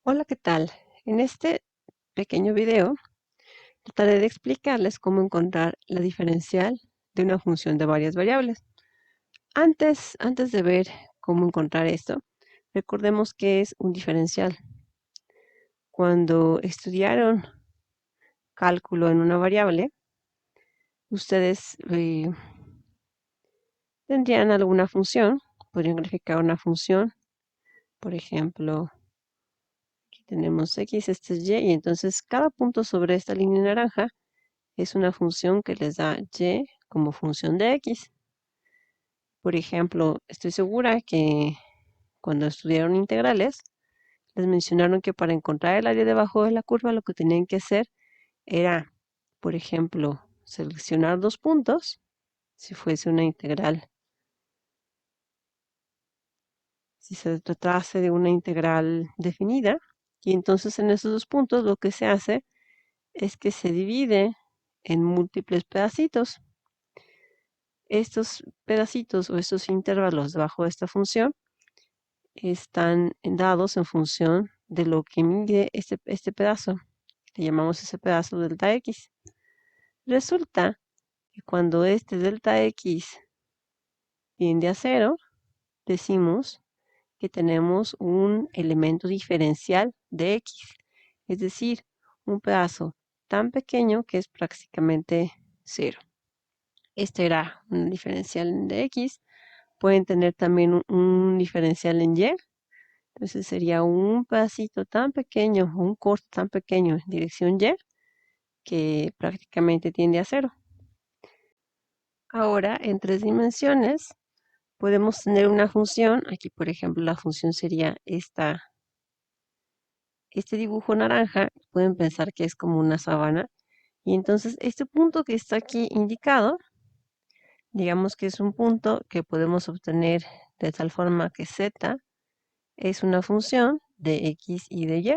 Hola, ¿qué tal? En este pequeño video trataré de explicarles cómo encontrar la diferencial de una función de varias variables. Antes de ver cómo encontrar esto, recordemos qué es un diferencial. Cuando estudiaron cálculo en una variable, ustedes tendrían alguna función, podrían graficar una función, por ejemplo, aquí tenemos x, este es y, y entonces cada punto sobre esta línea naranja es una función que les da y como función de x. Por ejemplo, estoy segura que cuando estudiaron integrales, les mencionaron que para encontrar el área debajo de la curva lo que tenían que hacer era, por ejemplo, seleccionar dos puntos, si fuese una integral. Si se tratase de una integral definida, y entonces en esos dos puntos lo que se hace es que se divide en múltiples pedacitos. Estos pedacitos o estos intervalos debajo de esta función están dados en función de lo que mide este pedazo. Le llamamos ese pedazo delta x. Resulta que cuando este delta x tiende a 0, decimos que tenemos un elemento diferencial de x, es decir, un pedazo tan pequeño que es prácticamente 0. Este era un diferencial de x. Pueden tener también un diferencial en y. Entonces sería un pedacito tan pequeño, un corte tan pequeño en dirección y que prácticamente tiende a 0. Ahora, en 3 dimensiones, podemos tener una función. Aquí, por ejemplo, la función sería este dibujo naranja. Pueden pensar que es como una sabana. Y entonces, este punto que está aquí indicado, digamos que es un punto que podemos obtener de tal forma que z es una función de x y de y.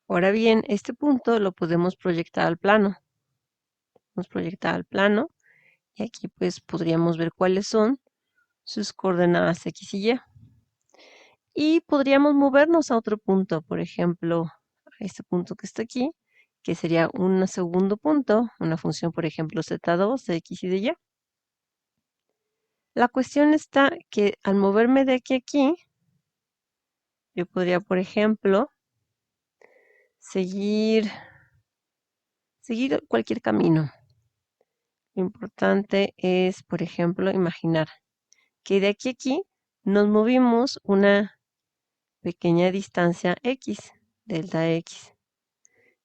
Ahora bien, este punto lo podemos proyectar al plano. Podemos proyectar al plano y aquí pues podríamos ver cuáles son sus coordenadas x y y. Y podríamos movernos a otro punto, por ejemplo, a este punto que está aquí, que sería un segundo punto, una función, por ejemplo, z2 de x y de y. La cuestión está que al moverme de aquí a aquí, yo podría, por ejemplo, seguir cualquier camino. Lo importante es, por ejemplo, imaginar que de aquí a aquí nos movimos una pequeña distancia x, delta x.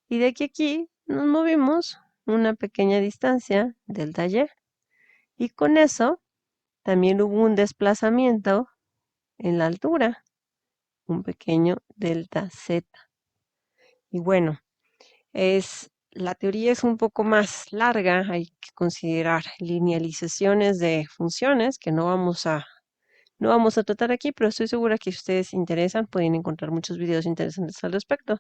Y de aquí a aquí nos movimos una pequeña distancia, delta y. Y con eso también hubo un desplazamiento en la altura, un pequeño delta z. Y bueno, la teoría es un poco más larga, hay que considerar linealizaciones de funciones que no vamos a tratar aquí, pero estoy segura que si ustedes se interesan, pueden encontrar muchos videos interesantes al respecto.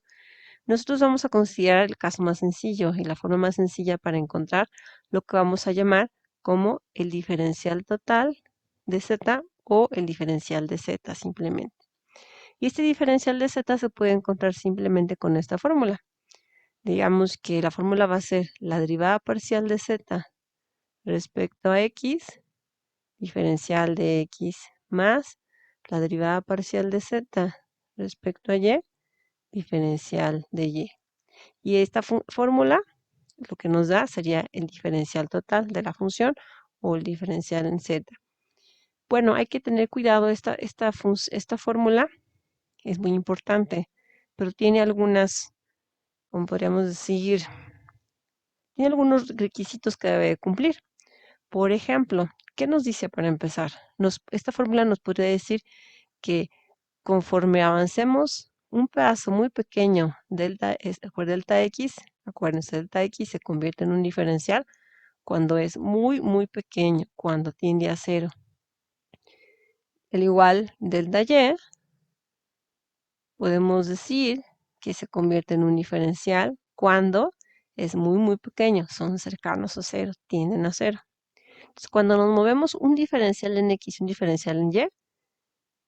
Nosotros vamos a considerar el caso más sencillo y la forma más sencilla para encontrar lo que vamos a llamar como el diferencial total de z o el diferencial de z simplemente. Y este diferencial de z se puede encontrar simplemente con esta fórmula. Digamos que la fórmula va a ser la derivada parcial de z respecto a x, diferencial de x más la derivada parcial de z respecto a y, diferencial de y. Y esta fórmula lo que nos da sería el diferencial total de la función o el diferencial en z. Bueno, hay que tener cuidado, esta fórmula es muy importante, pero tiene algunas, como podríamos decir, tiene algunos requisitos que debe cumplir. Por ejemplo, ¿qué nos dice para empezar? Esta fórmula nos podría decir que conforme avancemos un pedazo muy pequeño, delta x, acuérdense, delta x se convierte en un diferencial cuando es muy, muy pequeño, cuando tiende a 0. Al igual, delta y, podemos decir que se convierte en un diferencial cuando es muy, muy pequeño, son cercanos a 0, tienden a 0. Entonces, cuando nos movemos un diferencial en x y un diferencial en y,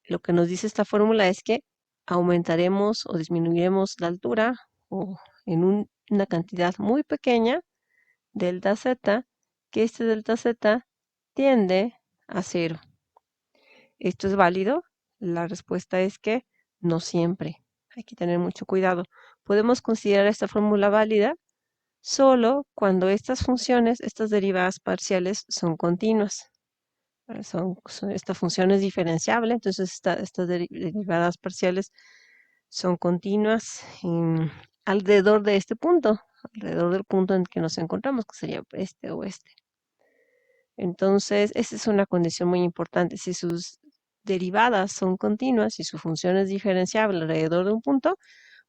lo que nos dice esta fórmula es que aumentaremos o disminuiremos la altura o en una cantidad muy pequeña, delta z, que este delta z tiende a 0. ¿Esto es válido? La respuesta es que no siempre. Hay que tener mucho cuidado. Podemos considerar esta fórmula válida solo cuando estas funciones, estas derivadas parciales, son continuas. Esta función es diferenciable, entonces estas derivadas parciales son continuas alrededor de este punto, alrededor del punto en que nos encontramos, que sería este o este. Entonces, esa es una condición muy importante. Si sus derivadas son continuas y su función es diferenciable alrededor de un punto,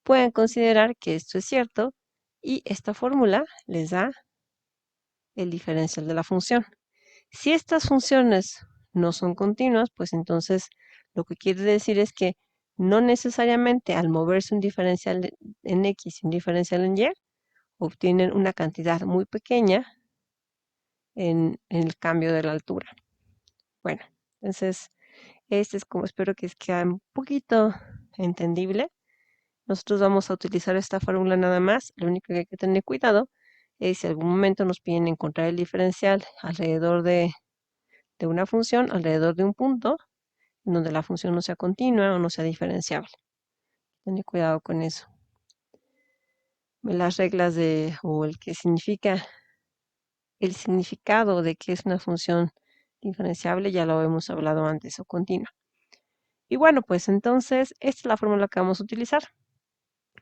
pueden considerar que esto es cierto y esta fórmula les da el diferencial de la función. Si estas funciones no son continuas, pues entonces lo que quiere decir es que no necesariamente al moverse un diferencial en X y un diferencial en Y, obtienen una cantidad muy pequeña en el cambio de la altura. Bueno, entonces este es como espero que quede un poquito entendible. Nosotros vamos a utilizar esta fórmula nada más. Lo único que hay que tener cuidado es si en algún momento nos piden encontrar el diferencial alrededor de una función, alrededor de un punto, en donde la función no sea continua o no sea diferenciable. Tener cuidado con eso. Las reglas o el que significa, el significado de que es una función diferenciable ya lo hemos hablado antes, o continua. Y bueno, pues entonces esta es la fórmula que vamos a utilizar.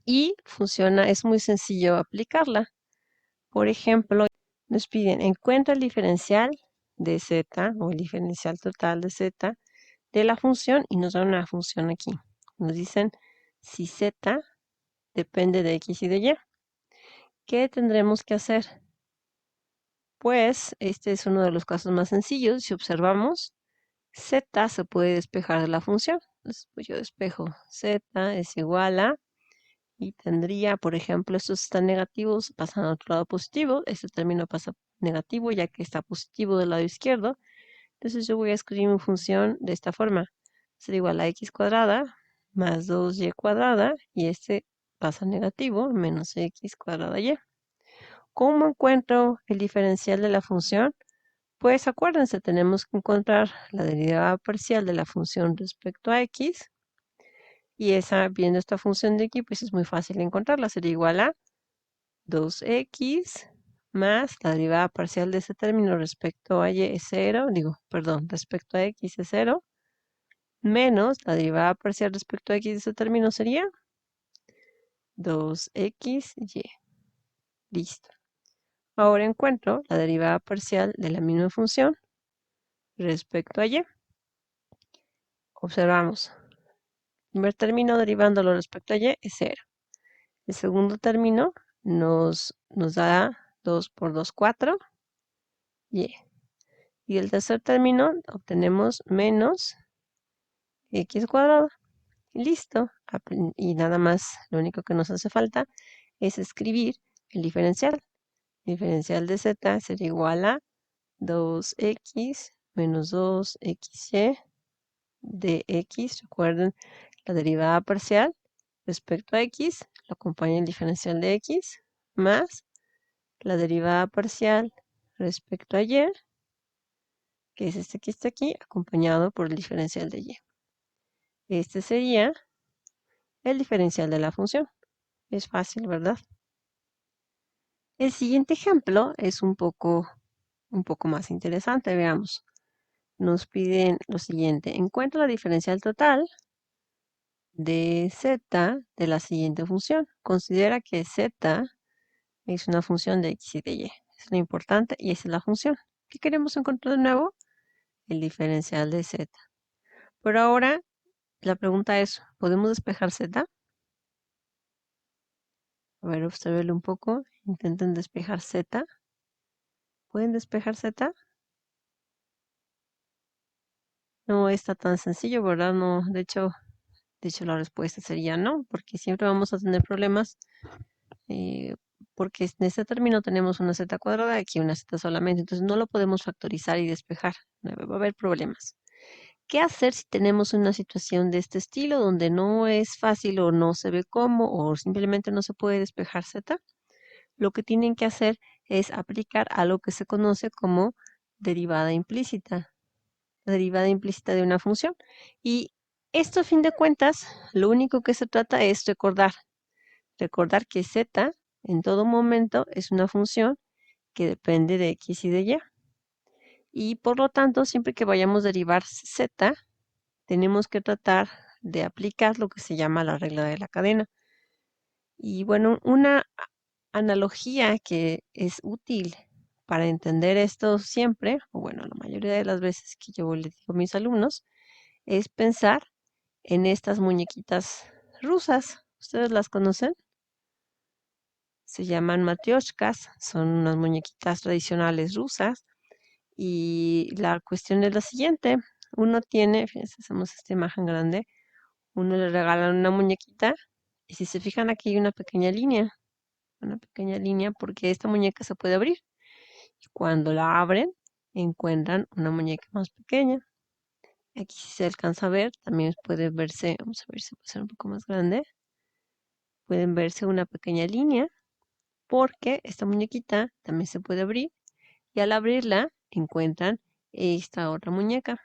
Y funciona, es muy sencillo aplicarla. Por ejemplo, nos piden encuentra el diferencial de z o el diferencial total de z de la función y nos dan una función aquí. Nos dicen si z depende de x y de y. ¿Qué tendremos que hacer? Pues este es uno de los casos más sencillos. Si observamos, z se puede despejar de la función. Entonces, pues yo despejo z es igual a, y tendría, por ejemplo, estos están negativos, pasan al otro lado positivo. Este término pasa negativo ya que está positivo del lado izquierdo. Entonces yo voy a escribir mi función de esta forma. Será igual a x cuadrada más 2y cuadrada, y este pasa negativo, menos x cuadrada y. ¿Cómo encuentro el diferencial de la función? Pues acuérdense, tenemos que encontrar la derivada parcial de la función respecto a x, y esa, viendo esta función de aquí, pues es muy fácil encontrarla. Sería igual a 2x más la derivada parcial de ese término respecto a y es 0, respecto a x es 0, menos la derivada parcial respecto a x de ese término sería 2xy. Listo. Ahora encuentro la derivada parcial de la misma función respecto a y. Observamos. El primer término derivándolo respecto a y es 0. El segundo término nos da 2 por 2, 4, y. Y el tercer término obtenemos menos x cuadrado. Listo. Y nada más, lo único que nos hace falta es escribir el diferencial. El diferencial de z sería igual a 2x menos 2xy de x. Recuerden, la derivada parcial respecto a x lo acompaña el diferencial de x más la derivada parcial respecto a y, que es este que está aquí, acompañado por el diferencial de y. Este sería el diferencial de la función. Es fácil, ¿verdad? El siguiente ejemplo es un poco más interesante. Veamos. Nos piden lo siguiente. Encuentra la diferencial total de z de la siguiente función. Considera que z es una función de x y de y. Es lo importante y esa es la función. ¿Qué queremos encontrar de nuevo? El diferencial de z. Pero ahora la pregunta es, ¿podemos despejar z? A ver, observenlo un poco. Intenten despejar z. ¿Pueden despejar z? No está tan sencillo, ¿verdad? No, de hecho la respuesta sería no, porque siempre vamos a tener problemas, porque en este término tenemos una z cuadrada, aquí una z solamente, entonces no lo podemos factorizar y despejar, va a haber problemas. ¿Qué hacer si tenemos una situación de este estilo donde no es fácil o no se ve cómo o simplemente no se puede despejar z? Lo que tienen que hacer es aplicar algo que se conoce como derivada implícita. La derivada implícita de una función. Y esto, a fin de cuentas, lo único que se trata es recordar que z en todo momento es una función que depende de x y de y. Y por lo tanto, siempre que vayamos a derivar z, tenemos que tratar de aplicar lo que se llama la regla de la cadena. Y bueno, una analogía que es útil para entender esto siempre, o bueno, la mayoría de las veces que yo les digo a mis alumnos, es pensar en estas muñequitas rusas. ¿Ustedes las conocen? Se llaman matrioshkas, son unas muñequitas tradicionales rusas. Y la cuestión es la siguiente. Uno tiene, fíjense, hacemos esta imagen grande, uno le regalan una muñequita y si se fijan aquí hay una pequeña línea porque esta muñeca se puede abrir. Y cuando la abren, encuentran una muñeca más pequeña. Aquí si se alcanza a ver, también puede verse, vamos a ver si puede ser un poco más grande. Pueden verse una pequeña línea porque esta muñequita también se puede abrir y al abrirla encuentran esta otra muñeca.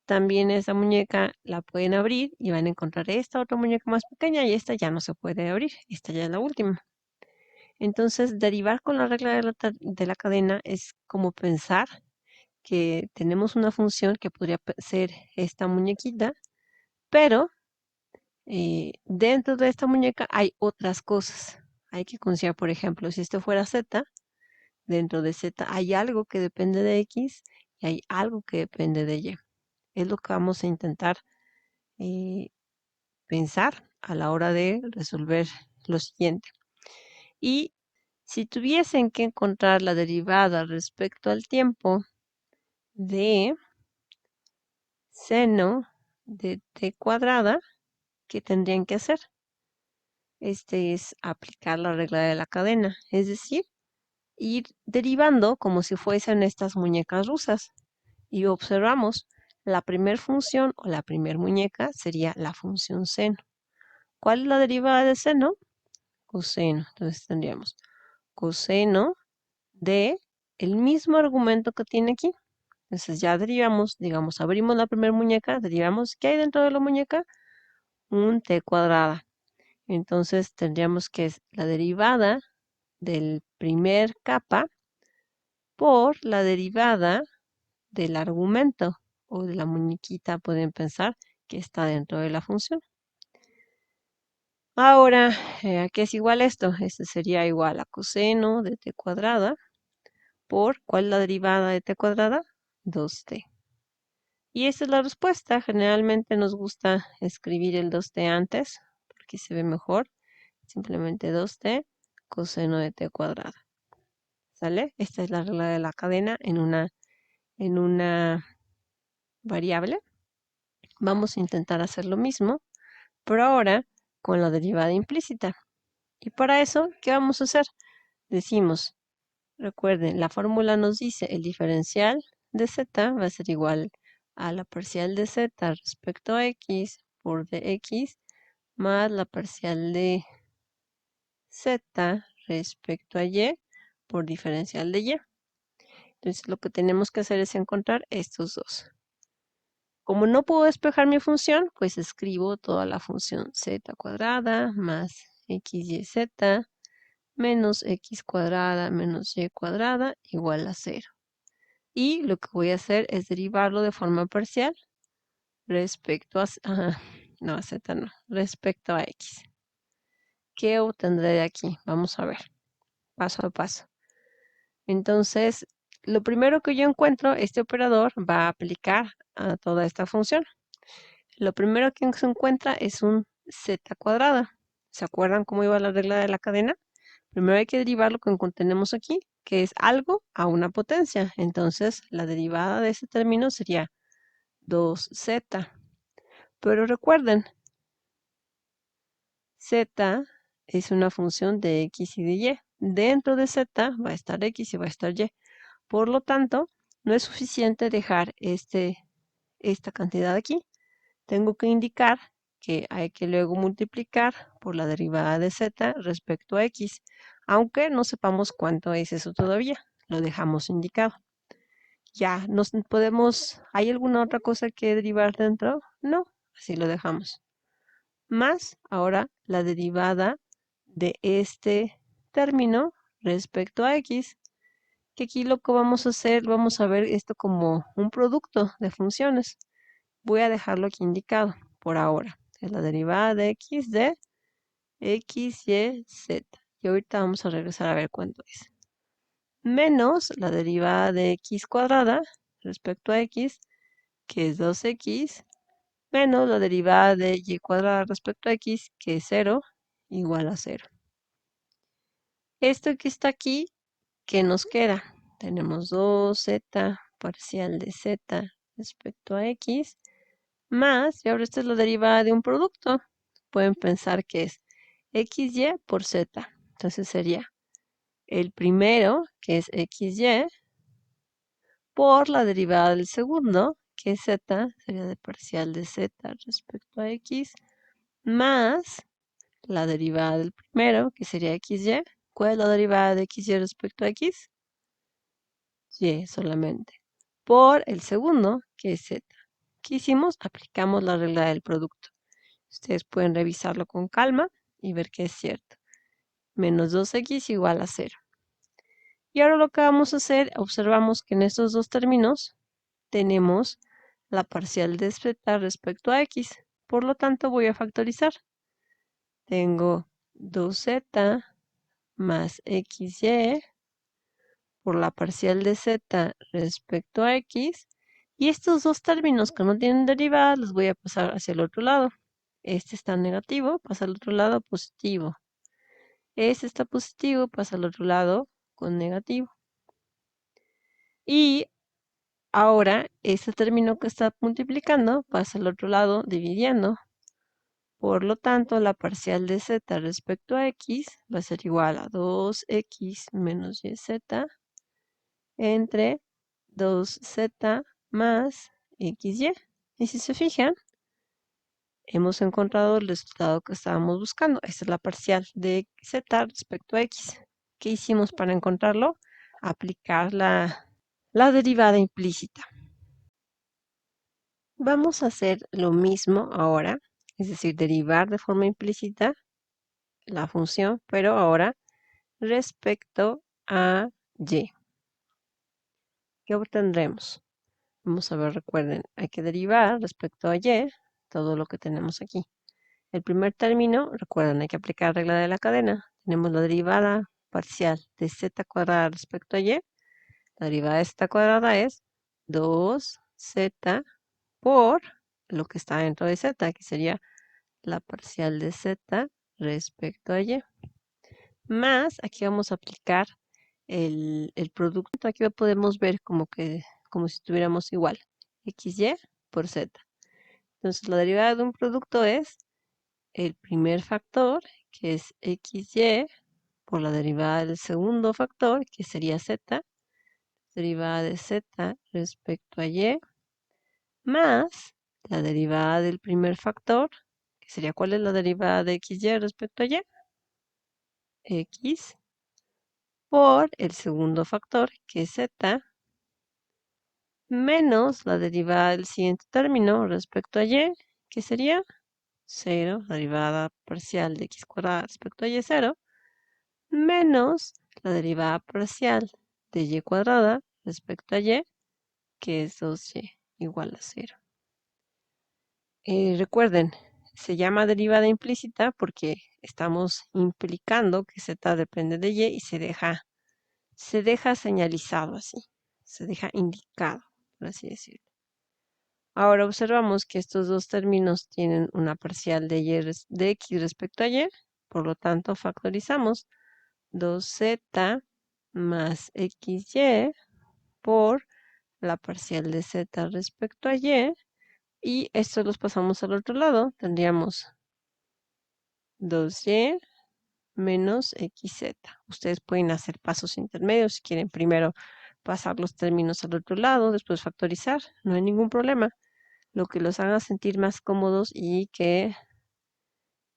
También esta muñeca la pueden abrir y van a encontrar esta otra muñeca más pequeña y esta ya no se puede abrir, esta ya es la última. Entonces, derivar con la regla de la cadena es como pensar que tenemos una función que podría ser esta muñequita, pero dentro de esta muñeca hay otras cosas. Hay que considerar, por ejemplo, si esto fuera z, dentro de z hay algo que depende de x y hay algo que depende de y. Es lo que vamos a intentar pensar a la hora de resolver lo siguiente. Y si tuviesen que encontrar la derivada respecto al tiempo de seno de t cuadrada, ¿qué tendrían que hacer? Este es aplicar la regla de la cadena, es decir, ir derivando como si fuesen estas muñecas rusas. Y observamos, la primer función o la primer muñeca sería la función seno. ¿Cuál es la derivada de seno? Coseno. Entonces tendríamos coseno de el mismo argumento que tiene aquí. Entonces ya derivamos, digamos, abrimos la primera muñeca, derivamos, ¿qué hay dentro de la muñeca? Un t cuadrada. Entonces tendríamos que es la derivada del primer capa por la derivada del argumento o de la muñequita, pueden pensar, que está dentro de la función. Ahora, ¿a qué es igual esto? Este sería igual a coseno de t cuadrada por, ¿cuál es la derivada de t cuadrada? 2t. Y esta es la respuesta. Generalmente nos gusta escribir el 2t antes, porque se ve mejor. Simplemente 2t coseno de t cuadrada. ¿Sale? Esta es la regla de la cadena en una variable. Vamos a intentar hacer lo mismo, pero ahora con la derivada implícita. Y para eso, ¿qué vamos a hacer? Decimos, recuerden, la fórmula nos dice el diferencial de z va a ser igual a la parcial de z respecto a x por dx más la parcial de z respecto a y por diferencial de y. Entonces lo que tenemos que hacer es encontrar estos dos. Como no puedo despejar mi función, pues escribo toda la función z cuadrada más xyz menos x cuadrada menos y cuadrada igual a 0. Y lo que voy a hacer es derivarlo de forma parcial respecto a, no, a z no, respecto a x. ¿Qué obtendré de aquí? Vamos a ver, paso a paso. Entonces, lo primero que yo encuentro, este operador va a aplicar a toda esta función. Lo primero que se encuentra es un z cuadrada. ¿Se acuerdan cómo iba la regla de la cadena? Primero hay que derivar lo que tenemos aquí, que es algo a una potencia. Entonces, la derivada de ese término sería 2z. Pero recuerden, z es una función de x y de y. Dentro de z va a estar x y va a estar y. Por lo tanto, no es suficiente dejar esta cantidad aquí. Tengo que indicar que hay que luego multiplicar por la derivada de z respecto a x, aunque no sepamos cuánto es eso todavía, lo dejamos indicado. Ya, ¿hay alguna otra cosa que derivar dentro? No, así lo dejamos. Más ahora la derivada de este término respecto a x, que aquí lo que vamos a hacer, vamos a ver esto como un producto de funciones. Voy a dejarlo aquí indicado por ahora. Es la derivada de x de x, y, z. Y ahorita vamos a regresar a ver cuánto es. Menos la derivada de x cuadrada respecto a x, que es 2x, menos la derivada de y cuadrada respecto a x, que es 0, igual a 0. Esto que está aquí, ¿qué nos queda? Tenemos 2z parcial de z respecto a x, más, y ahora esta es la derivada de un producto. Pueden pensar que es xy por z. Entonces sería el primero, que es xy, por la derivada del segundo, que es z, sería de parcial de z respecto a x, más la derivada del primero, que sería xy. ¿Cuál es la derivada de xy respecto a x? Y solamente. Por el segundo, que es z. ¿Qué hicimos? Aplicamos la regla del producto. Ustedes pueden revisarlo con calma y ver que es cierto. Menos 2x igual a 0. Y ahora lo que vamos a hacer, observamos que en estos dos términos tenemos la parcial de z respecto a x. Por lo tanto, voy a factorizar. Tengo 2z más xy por la parcial de z respecto a x. Y estos dos términos que no tienen derivada los voy a pasar hacia el otro lado. Este está negativo, pasa al otro lado positivo. Este está positivo, pasa al otro lado con negativo. Y ahora este término que está multiplicando pasa al otro lado dividiendo. Por lo tanto, la parcial de z respecto a x va a ser igual a 2x menos yz entre 2z más xy. Y si se fijan, hemos encontrado el resultado que estábamos buscando. Esta es la parcial de z respecto a x. ¿Qué hicimos para encontrarlo? Aplicar la derivada implícita. Vamos a hacer lo mismo ahora, es decir, derivar de forma implícita la función, pero ahora respecto a y. ¿Qué obtendremos? Vamos a ver, recuerden, hay que derivar respecto a y todo lo que tenemos aquí. El primer término, recuerden, hay que aplicar regla de la cadena. Tenemos la derivada parcial de z cuadrada respecto a y. La derivada de z cuadrada es 2z por lo que está dentro de z, que sería la parcial de z respecto a y. Más, aquí vamos a aplicar el producto. Aquí podemos ver como si estuviéramos igual. xy por z. Entonces, la derivada de un producto es el primer factor, que es xy, por la derivada del segundo factor, que sería z, derivada de z respecto a y, más la derivada del primer factor, que sería ¿cuál es la derivada de xy respecto a y? X por el segundo factor, que es z, menos la derivada del siguiente término respecto a y, que sería 0, la derivada parcial de x cuadrada respecto a y 0, menos la derivada parcial de y cuadrada respecto a y, que es 2y igual a 0. Recuerden, se llama derivada implícita porque estamos implicando que z depende de y y se deja señalizado así, se deja indicado, por así decirlo. Ahora observamos que estos dos términos tienen una parcial de x respecto a y, por lo tanto factorizamos 2z más xy por la parcial de z respecto a y estos los pasamos al otro lado. Tendríamos 2y menos xz. Ustedes pueden hacer pasos intermedios si quieren primero pasar los términos al otro lado, después factorizar, no hay ningún problema. Lo que los haga sentir más cómodos y que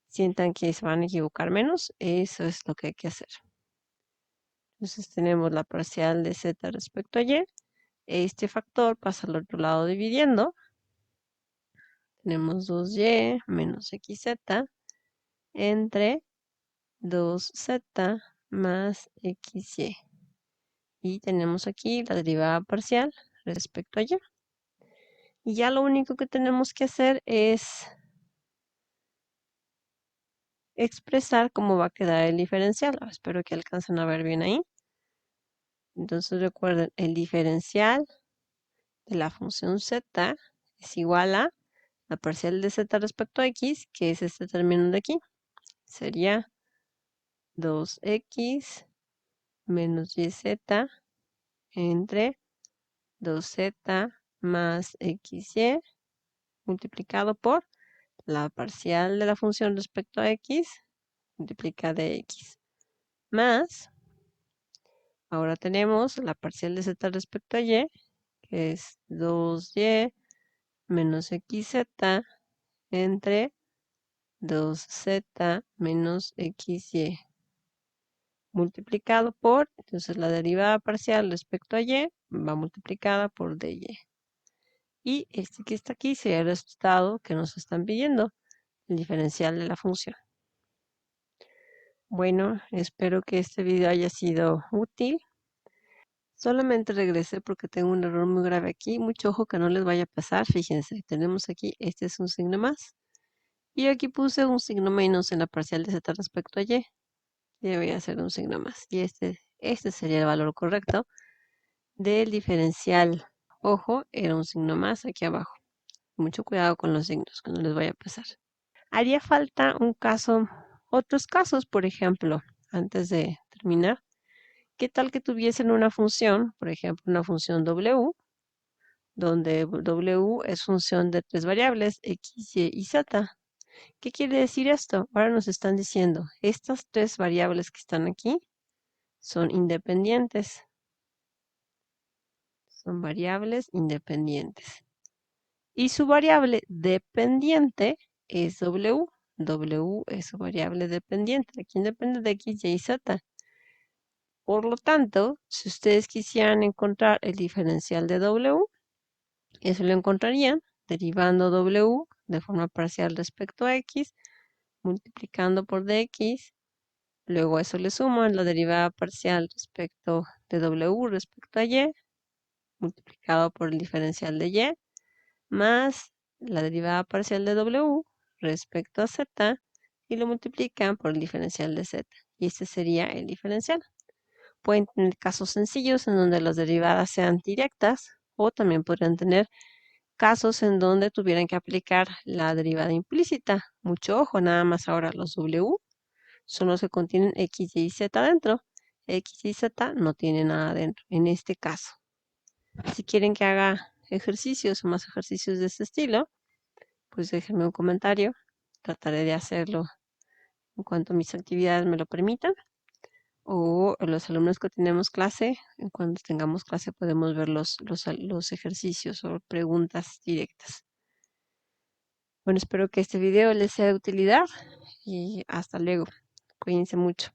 sientan que se van a equivocar menos, eso es lo que hay que hacer. Entonces tenemos la parcial de z respecto a y. Este factor pasa al otro lado dividiendo. Tenemos 2y menos xz entre 2z más xy. Y tenemos aquí la derivada parcial respecto a y. Y ya lo único que tenemos que hacer es expresar cómo va a quedar el diferencial. Espero que alcancen a ver bien ahí. Entonces recuerden, el diferencial de la función z es igual a la parcial de z respecto a x, que es este término de aquí. Sería 2x menos yz entre 2z más xy multiplicado por la parcial de la función respecto a x multiplicada de x más, ahora tenemos la parcial de z respecto a y, que es 2y menos xz entre 2z menos xy multiplicado por, entonces la derivada parcial respecto a y va multiplicada por dy. Y este que está aquí sería el resultado que nos están pidiendo, el diferencial de la función. Bueno, espero que este video haya sido útil. Solamente regresé porque tengo un error muy grave aquí. Mucho ojo que no les vaya a pasar. Fíjense, tenemos aquí, este es un signo más. Y aquí puse un signo menos en la parcial de z respecto a y. Y voy a hacer un signo más. Y este sería el valor correcto del diferencial. Ojo, era un signo más aquí abajo. Mucho cuidado con los signos, que no les vaya a pasar. Haría falta un caso, otros casos, por ejemplo, antes de terminar. ¿Qué tal que tuviesen una función, por ejemplo, una función w, donde w es función de tres variables, x, y z? ¿Qué quiere decir esto? Ahora nos están diciendo, estas tres variables que están aquí son independientes. Son variables independientes. Y su variable dependiente es w. W es su variable dependiente. Aquí depende de x, y, z. Por lo tanto, si ustedes quisieran encontrar el diferencial de w, eso lo encontrarían derivando w de forma parcial respecto a x, multiplicando por dx. Luego eso le suman la derivada parcial respecto de w respecto a y, multiplicado por el diferencial de y, más la derivada parcial de w respecto a z, y lo multiplican por el diferencial de z. Y este sería el diferencial. Pueden tener casos sencillos en donde las derivadas sean directas, o también podrían tener casos en donde tuvieran que aplicar la derivada implícita. Mucho ojo, nada más ahora los w son los que contienen x, y, z dentro. X y z no tienen nada dentro, en este caso. Si quieren que haga ejercicios o más ejercicios de este estilo, pues déjenme un comentario. Trataré de hacerlo en cuanto mis actividades me lo permitan. O los alumnos que tenemos clase, en cuanto tengamos clase podemos ver los ejercicios o preguntas directas. Bueno, espero que este video les sea de utilidad y hasta luego. Cuídense mucho.